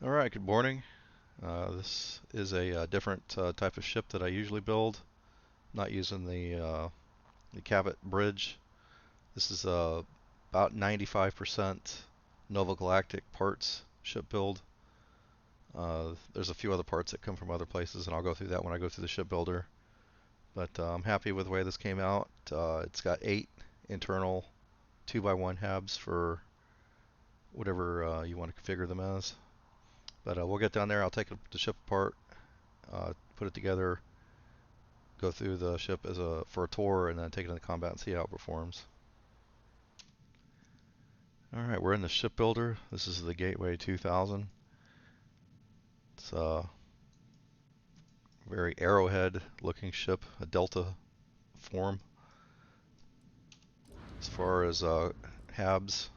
All right, good morning. This is a different type of ship that I usually build. Not using the Cabot bridge. This is about 95% Nova Galactic parts ship build. There's a few other parts that come from other places, and I'll go through that when I go through the shipbuilder. But I'm happy with the way this came out. It's got 8 internal 2x1 habs for whatever you want to configure them as. But we'll get down there. I'll take the ship apart, put it together, go through the ship for a tour, and then take it into combat and see how it performs. All right, we're in the shipbuilder. This is the Gateway 2000. It's a very arrowhead-looking ship, a delta form. As far as habs,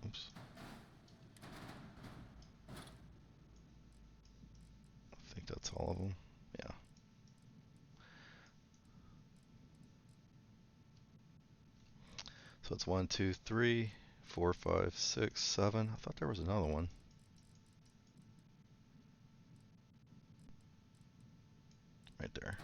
oops, I think that's all of them. Yeah. So it's 1, 2, 3, 4, 5, 6, 7. I thought there was another one. Right there.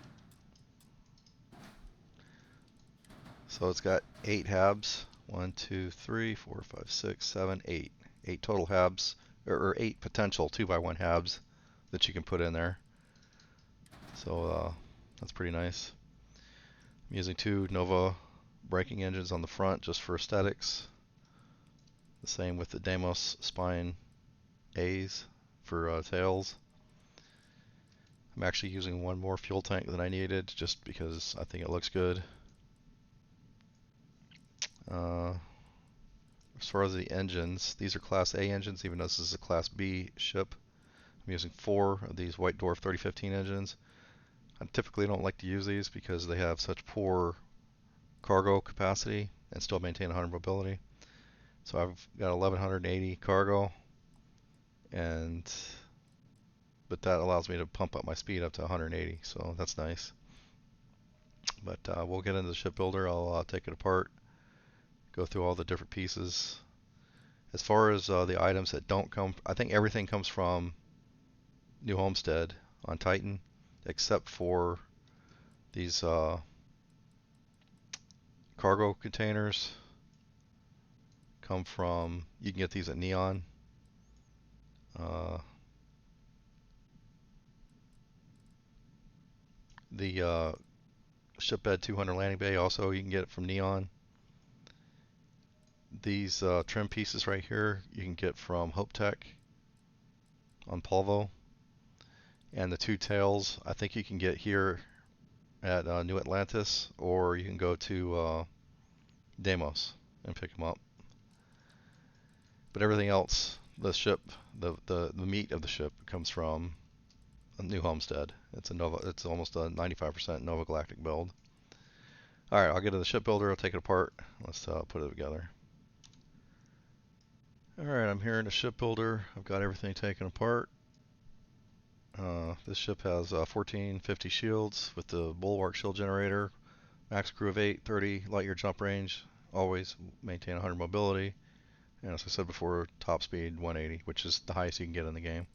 So it's got 8 habs. 1, 2, 3, 4, 5, 6, 7, 8. 8 total habs, or 8 potential 2x1 habs that you can put in there. So that's pretty nice. I'm using 2 Nova braking engines on the front just for aesthetics. The same with the Deimos Spine A's for tails. I'm actually using one more fuel tank than I needed just because I think it looks good. As far as the engines, these are Class A engines, even though this is a Class B ship. I'm using 4 of these White Dwarf 3015 engines. I typically don't like to use these because they have such poor cargo capacity and still maintain 100 mobility. So I've got 1180 cargo, but that allows me to pump up my speed up to 180, so that's nice. But we'll get into the shipbuilder. I'll take it apart, go through all the different pieces. As far as the items that don't come, I think everything comes from New Homestead on Titan, except for these cargo containers. Come from, you can get these at Neon. The shipbed 200 landing bay also, you can get it from Neon. These trim pieces right here you can get from Hope Tech on Polvo. And the 2 tails I think you can get here at New Atlantis, or you can go to Deimos and pick them up. But everything else, the ship, the meat of the ship comes from New Homestead. It's almost a 95% Nova Galactic build. All right, I'll get to the shipbuilder. I'll take it apart. Let's put it together. All right, I'm here in the shipbuilder. I've got everything taken apart. This ship has 1450 shields with the bulwark shield generator, max crew of 8, 30 light year jump range, always maintain 100 mobility, and as I said before, top speed 180, which is the highest you can get in the game.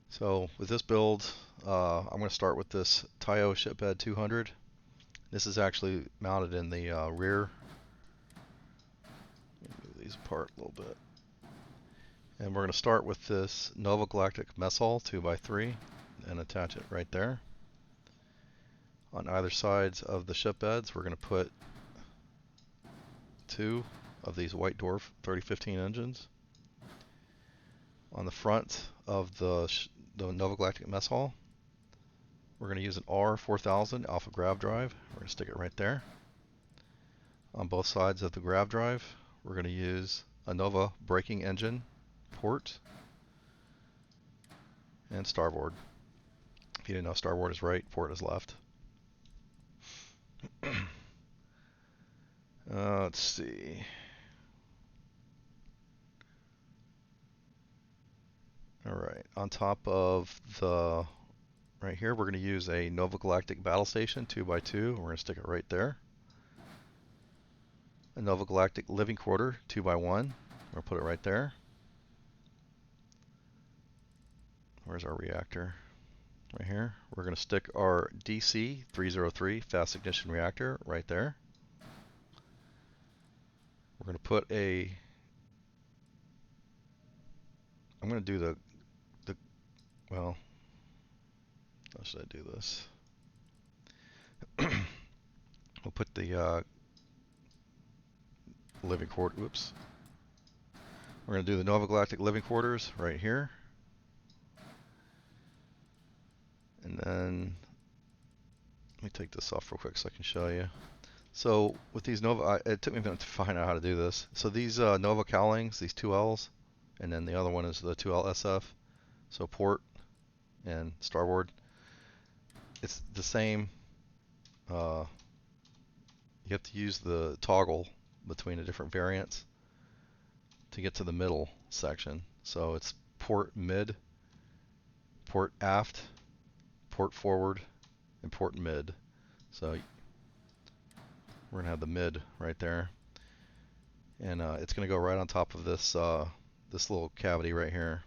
So with this build, I'm going to start with this Taio shipbed 200. This is actually mounted in the rear. Move these apart a little bit. And we're going to start with this Nova Galactic mess hall 2x3 and attach it right there. On either sides of the ship beds, we're going to put 2 of these White Dwarf 3015 engines. On the front of the Nova Galactic mess hall, we're going to use an R4000 alpha grav drive. We're going to stick it right there. On both sides of the grav drive, we're going to use a Nova braking engine port and starboard. If you didn't know, starboard is right, port is left. Let's see. All right, on top of the, right here, we're going to use a Nova Galactic battle station 2x2. We're going to stick it right there. a Nova Galactic living quarter 2x1. We're going to put it right there. Where's our reactor? Right here. We're going to stick our DC-303 fast ignition reactor right there. We're going to put a... I'm going to do the well, how should I do this? We'll put the living quarter, whoops. We're going to do the Nova Galactic living quarters right here. And then, let me take this off real quick so I can show you. So with these Nova, it took me a minute to find out how to do this. So these Nova cowlings, these two L's, and then the other one is the 2L SF. So port and starboard. It's the same. You have to use the toggle between the different variants to get to the middle section. So it's port mid, port aft, port forward, and port mid. So we're going to have the mid right there. And it's going to go right on top of this this little cavity right here.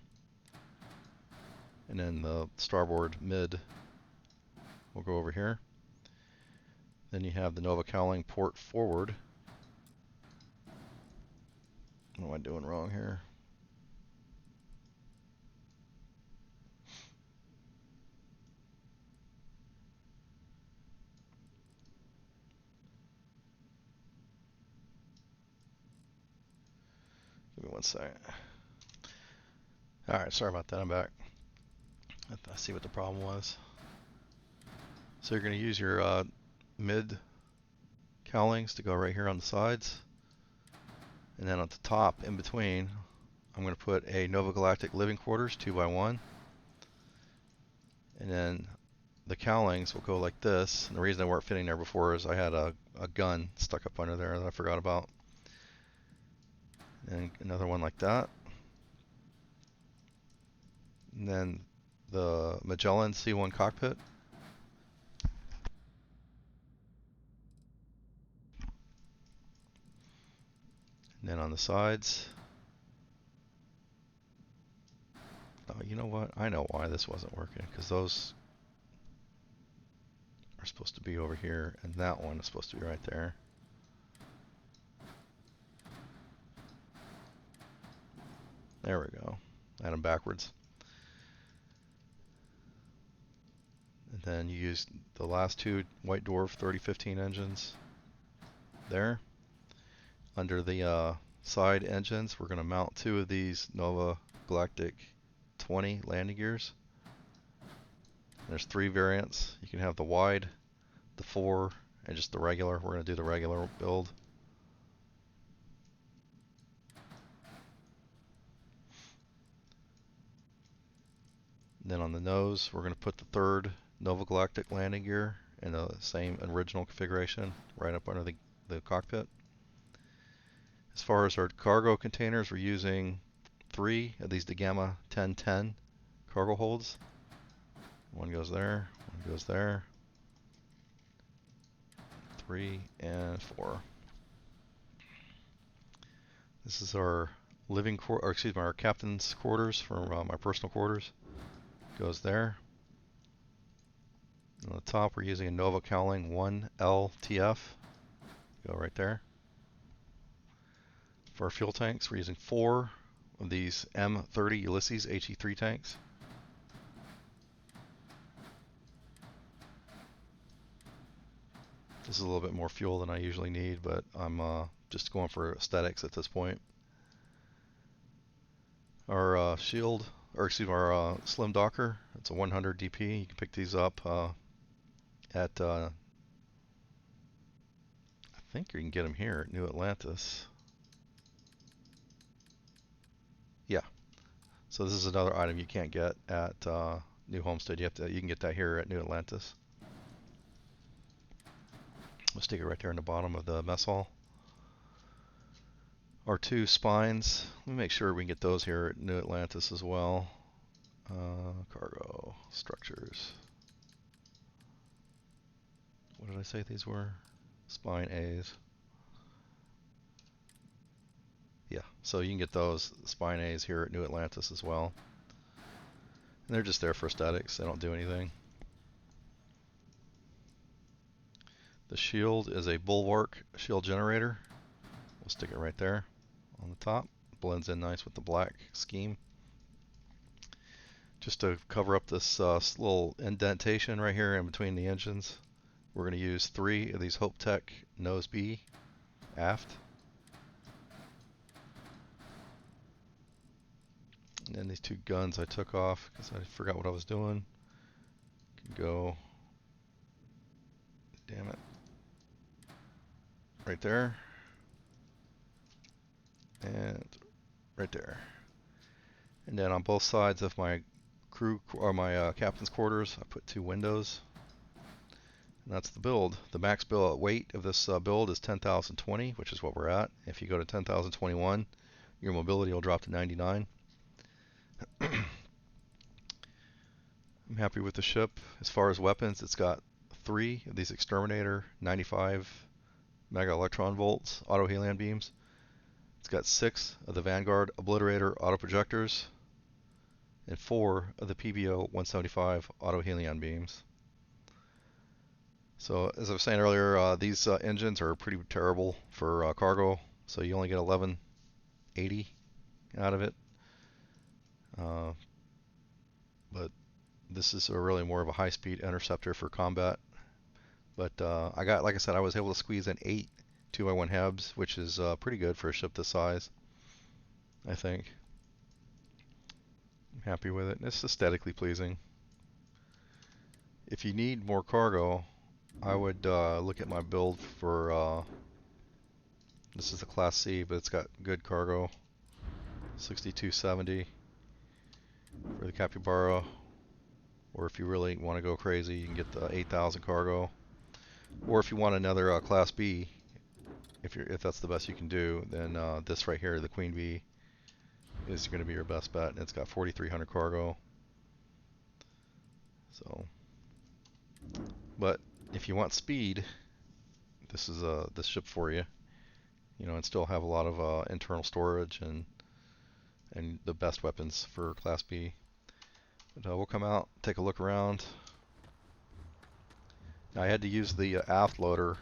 And then the starboard mid will go over here. Then you have the Nova cowling port forward. What am I doing wrong here? Give me one second. Alright, sorry about that, I'm back. I see what the problem was. So you're going to use your mid cowlings to go right here on the sides. And then at the top, in between, I'm going to put a Nova Galactic living quarters 2x1. And then the cowlings will go like this. And the reason they weren't fitting there before is I had a gun stuck up under there that I forgot about. And another one like that. And then the Magellan C1 cockpit. And then on the sides. Oh, you know what? I know why this wasn't working. Because those are supposed to be over here. And that one is supposed to be right there. There we go. I had them backwards. And then you use the last two White Dwarf 3015 engines there. Under the side engines, we're going to mount two of these Nova Galactic 20 landing gears. There's three variants. You can have the wide, the 4, and just the regular. We're going to do the regular build. And then on the nose, we're going to put the third Nova Galactic landing gear in the same original configuration right up under the cockpit. As far as our cargo containers, we're using 3 of these DeGamma 1010 cargo holds. One goes there, one goes there, 3 and 4. This is our our captain's quarters from my personal quarters. Goes there. On the top, we're using a Nova cowling 1LTF. Go right there. For our fuel tanks, we're using 4 of these M30 Ulysses HE3 tanks. This is a little bit more fuel than I usually need, but I'm just going for aesthetics at this point. Our our slim docker, it's a 100 DP. You can pick these up at, I think you can get them here at New Atlantis. Yeah. So this is another item you can't get at New Homestead. You can get that here at New Atlantis. We'll stick it right there in the bottom of the mess hall. Our 2 spines, let me make sure we can get those here at New Atlantis as well. Cargo structures. What did I say these were? Spine A's. Yeah, so you can get those Spine A's here at New Atlantis as well. And they're just there for aesthetics. They don't do anything. The shield is a bulwark shield generator. We'll stick it right there on the top. Blends in nice with the black scheme. Just to cover up this little indentation right here in between the engines, we're going to use 3 of these Hope Tech Nose B aft. And then these 2 guns I took off because I forgot what I was doing. Can go, damn it, right there, and right there. And then on both sides of my crew or my captain's quarters, I put 2 windows. And that's the build. The max build weight of this build is 10,020, which is what we're at. If you go to 10,021, your mobility will drop to 99. I'm happy with the ship. As far as weapons, it's got 3 of these Exterminator 95 mega electron volts auto helion beams. It's got 6 of the Vanguard Obliterator auto projectors and 4 of the PBO 175 auto helion beams. So as I was saying earlier, these engines are pretty terrible for cargo. So you only get 1180 out of it. But this is really more of a high-speed interceptor for combat. But I got, like I said, I was able to squeeze in 8 2x1 habs, which is pretty good for a ship this size, I think. I'm happy with it. It's aesthetically pleasing. If you need more cargo, I would look at my build for, this is the Class C, but it's got good cargo, 6270 for the Capybara. Or if you really want to go crazy, you can get the 8,000 cargo. Or if you want another Class B, if that's the best you can do, then this right here, the Queen Bee, is going to be your best bet. And it's got 4,300 cargo. So, but if you want speed, this is this ship for you. You know, and still have a lot of internal storage and the best weapons for Class B. But we'll come out, take a look around. Now, I had to use the aft loader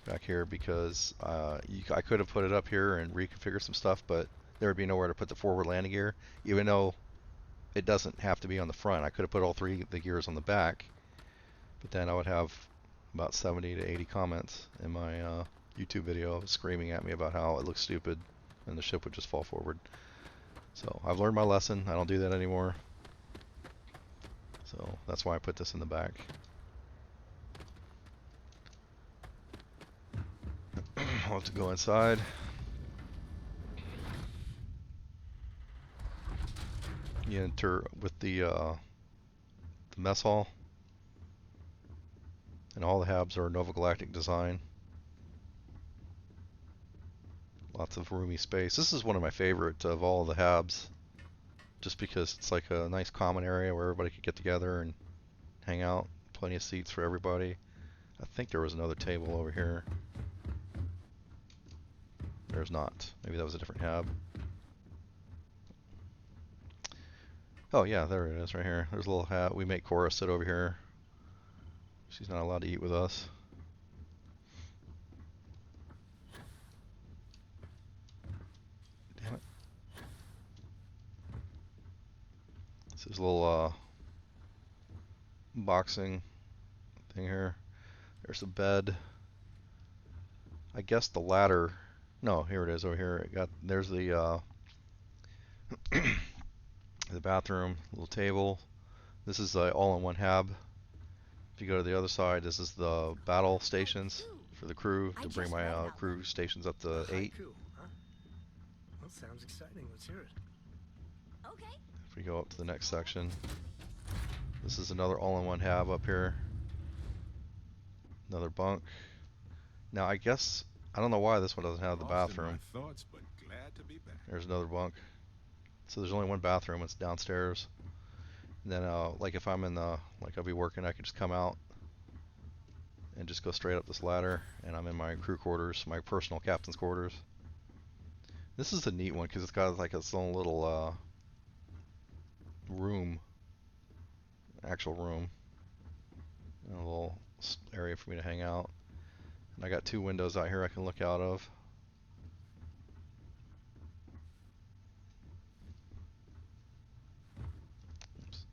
back here because I could have put it up here and reconfigured some stuff, but there would be nowhere to put the forward landing gear, even though it doesn't have to be on the front. I could have put all 3 of the gears on the back, but then I would have about 70 to 80 comments in my YouTube video screaming at me about how it looks stupid and the ship would just fall forward. So I've learned my lesson. I don't do that anymore. So that's why I put this in the back. I'll have to go inside. You enter with the mess hall. And all the habs are Nova Galactic design. Lots of roomy space. This is one of my favorite of all the habs, just because it's like a nice common area where everybody could get together and hang out. Plenty of seats for everybody. I think there was another table over here. There's not. Maybe that was a different hab. Oh yeah, there it is right here. There's a little hab. We make Cora sit over here. She's not allowed to eat with us. Damn it. This is a little boxing thing here. There's a bed. I guess the ladder. No, here it is over here. There's the the bathroom, little table. This is the all-in-one hab. If you go to the other side, this is the battle stations for the crew to bring my crew stations up to 8. Well, sounds exciting. Let's hear it. Okay. If we go up to the next section, this is another all-in-one hab up here. Another bunk. Now I guess I don't know why this one doesn't have the bathroom. Thoughts, but glad to be back. There's another bunk. So there's only one bathroom. It's downstairs. And then, like if I'm in the, like I'll be working, I can just come out and just go straight up this ladder, and I'm in my crew quarters, my personal captain's quarters. This is a neat one because it's got like its own little room, actual room, and a little area for me to hang out. And I got 2 windows out here I can look out of. Oops.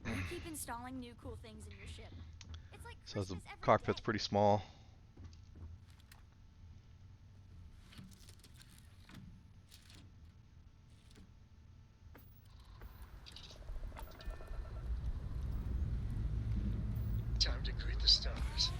You keep installing new cool things in your ship. It's like So the Christmas every cockpit's day. pretty small. Time to greet the stars.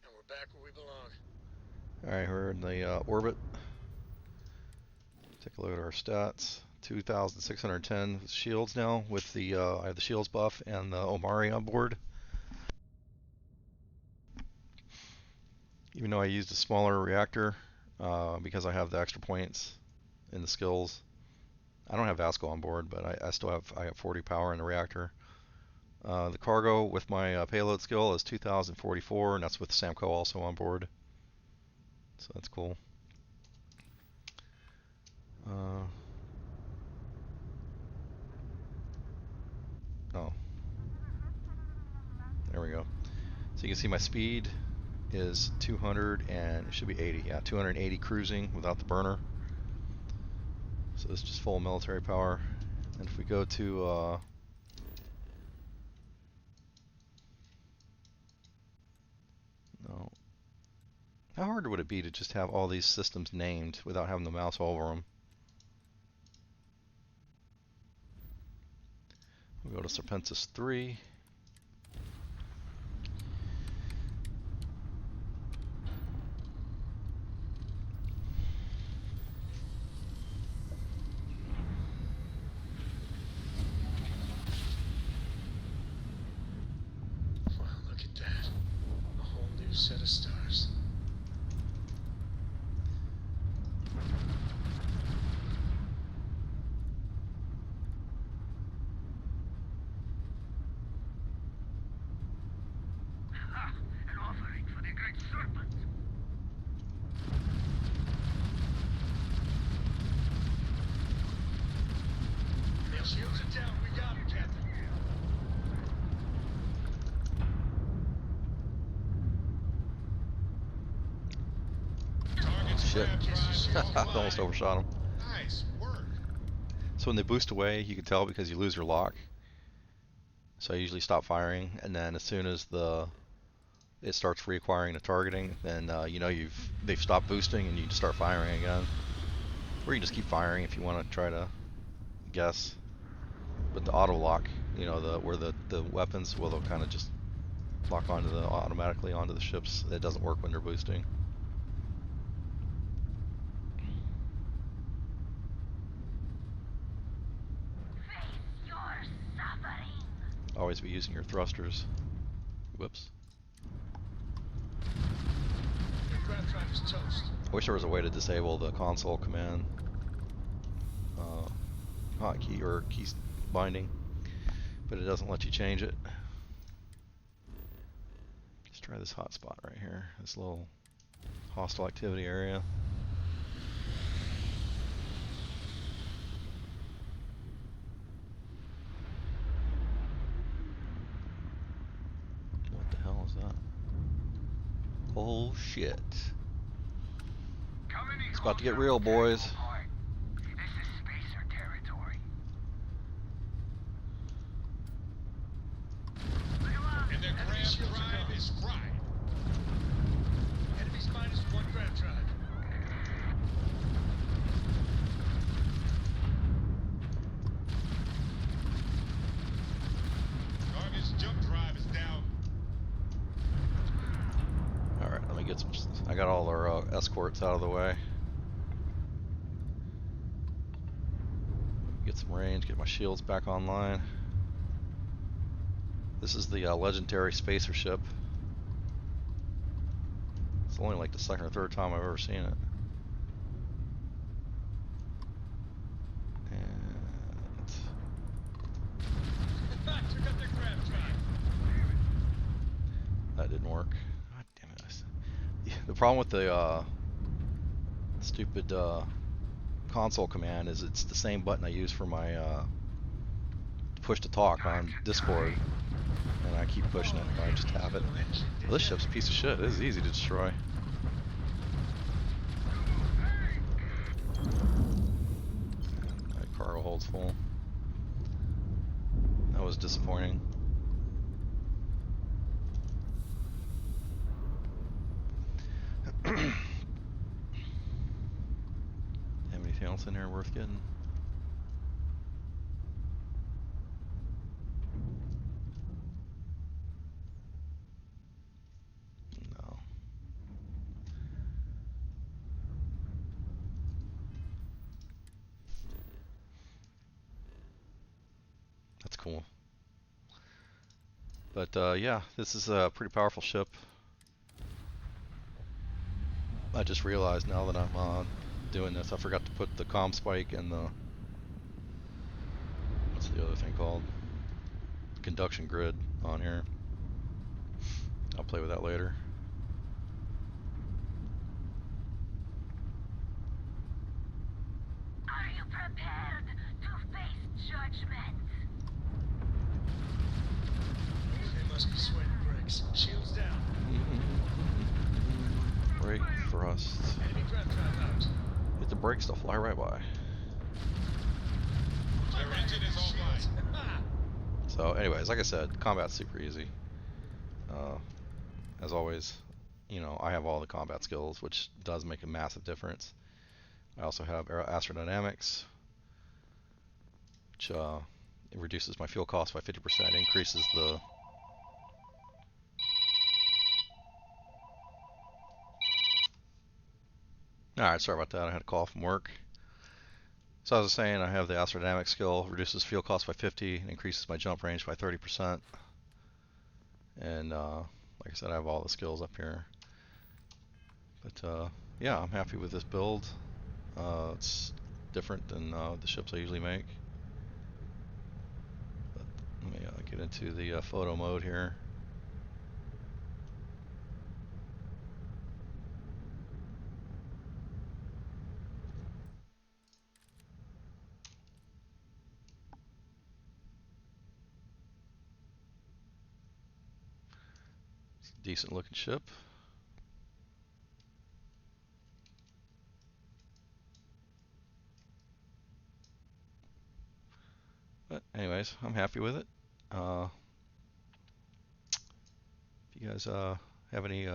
And we're back where we belong. Alright, we're in the orbit. Take a look at our stats. 2,610 shields now with the I have the shields buff and the Omari on board. Even though I used a smaller reactor because I have the extra points in the skills. I don't have Vasco on board, but I still have 40 power in the reactor. The cargo with my payload skill is 2,044, and that's with Samco also on board. So that's cool. Oh, there we go. So you can see my speed is 200 and it should be 80. Yeah, 280 cruising without the burner. So it's just full military power. And if we go to no, how hard would it be to just have all these systems named without having the mouse all over them? We'll go to Serpentis 3. Wow, look at that. A whole new set of stars. An offering for the great serpent. Their shields are down. We got him, Captain. Shit. I I almost overshot him. Nice work. So when they boost away, you can tell because you lose your lock. So I usually stop firing, and then as soon as it starts reacquiring the targeting, then you know they've stopped boosting, and you just start firing again. Or you just keep firing if you want to try to guess. But the auto lock, you know, where the weapons will kind of just lock onto automatically onto the ships. It doesn't work when they're boosting. Face your suffering. Always be using your thrusters. Whoops. Your grab drive is toast. I wish there was a way to disable the console command hotkey or key binding, but it doesn't let you change it. Let's try this hotspot right here, this little hostile activity area. What the hell is that? Oh shit. It's about to get real, boys. This is spacer territory. And their Enemy grab shields are drive gone. is fried. Enemies -1 grab drive. Target's jump drive is down. Alright, let me get some. I got all our escorts out of the way. Get some range, get my shields back online. This is the legendary spacer ship. It's only like the second or third time I've ever seen it. And Took out their grab truck. that didn't work. God damn it. The problem with the stupid console command is it's the same button I use for my push to talk on Discord, and I keep pushing it. I just have it. Well, this ship's a piece of shit. This is easy to destroy. My cargo hold's full. That was disappointing. Have anything else in there worth getting? No. That's cool. But yeah, this is a pretty powerful ship. I just realized now that I'm doing this, I forgot to put the comm spike and the, what's the other thing called? Conduction grid on here. I'll play with that later. Are you prepared to face judgment? They must be sweating bricks. Shields down. Brake thrust. Enemy grab trap out. Hit the brakes, they'll fly right by. Their engine is offline. Ha! So anyways, like I said, combat's super easy. As always, you know, I have all the combat skills, which does make a massive difference. I also have astrodynamics, which it reduces my fuel cost by 50%, increases the Alright, sorry about that. I had a call from work. So as I was saying, I have the astrodynamic skill, reduces fuel cost by 50, increases my jump range by 30%. And like I said, I have all the skills up here. But yeah, I'm happy with this build. It's different than the ships I usually make. But let me get into the photo mode here. It's a decent looking ship. But anyways, I'm happy with it. If you guys have any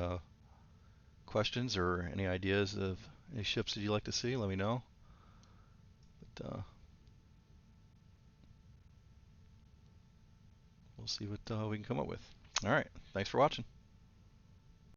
questions or any ideas of any ships that you'd like to see, let me know. But we'll see what we can come up with. All right, thanks for watching.